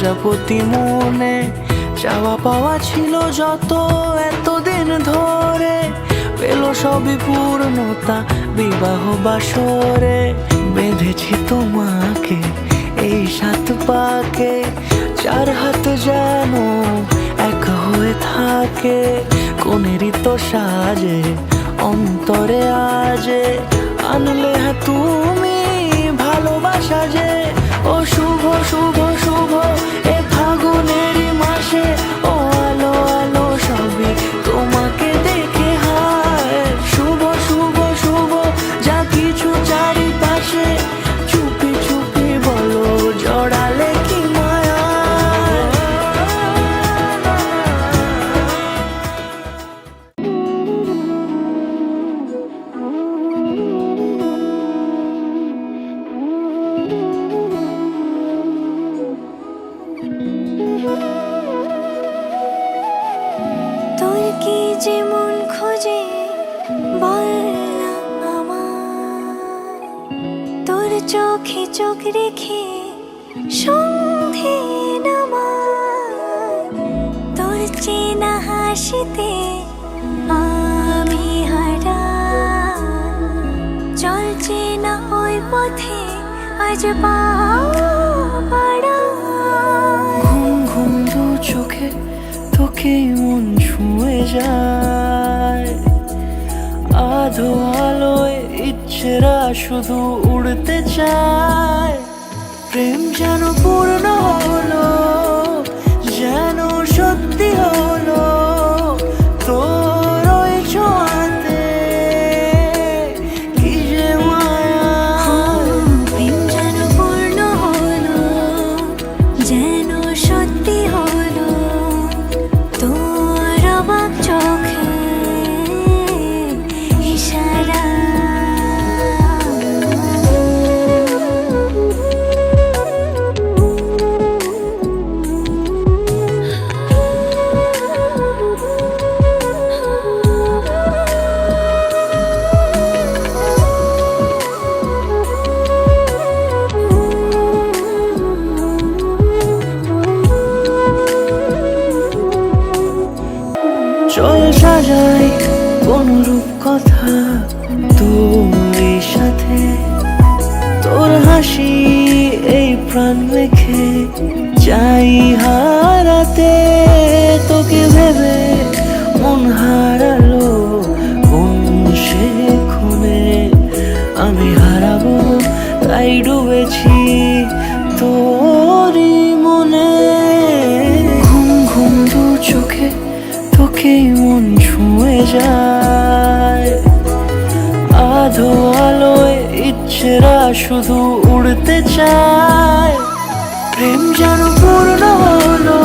প্রজাপতি মনে চাওয়া পাওয়া ছিল যত এতদিন ধরে, পেল সবই পূর্ণতা বিবাহ বাসরে। বেঁধেছি তোমাকে এই 7 পাকে, 4 হাত যেন এক হয়ে থাকে। কোনেরই তো সাজে অন্তরে আজে আনলে তুমি ভালোবাসা যে। ও শুভ শুভ শুভ এ ফাগুনেরই মাসে, ও আলো আলো সবই তোমাকে দেখে হায়। শুভ শুভ শুভ যা কিছু চারিপাশে, চুপি চুপি বলো জড়ালে কি মায়া। তোর কি যেমন খোঁজে বল না আমায়, তোর চোখে চোখ রেখে সন্ধে নামায়। তোর চেনা হাসিতে আমি হারাই, চল চেনা ওই পথে আজ পা বাড়াই। ঘুম ঘুম দু চোখে তোকে মন ছুঁয়ে যায়, আধো আলোয় ইচ্ছেরা শুধু উড়তে চায়। প্রেম যেন পূর্ণ হলো, যেন সত্যি হলো তোর ওই ছোঁয়াতে, কি যে মায়া। প্রেম যেন পূর্ণ হলো, যেন সত্যি হলো তোর অবাক চোখে ইশারা। চল সাজাই কোন রূপ কথা তোর সাথে, তোর হাসি এই প্রাণ রেখে চাই হারাতে। তোকে ভেবে মন হারালো কোন সে ক্ষণে, আমি হারাবো তাই ডুবেছি তোরই মনে। ঘুম ঘুম দু চোখে তোকে মন ছুঁয়ে যায়, আধো আলোয় ইচ্ছেরা শুধু উড়তে চায়। প্রেম যেন পূর্ণ হলো,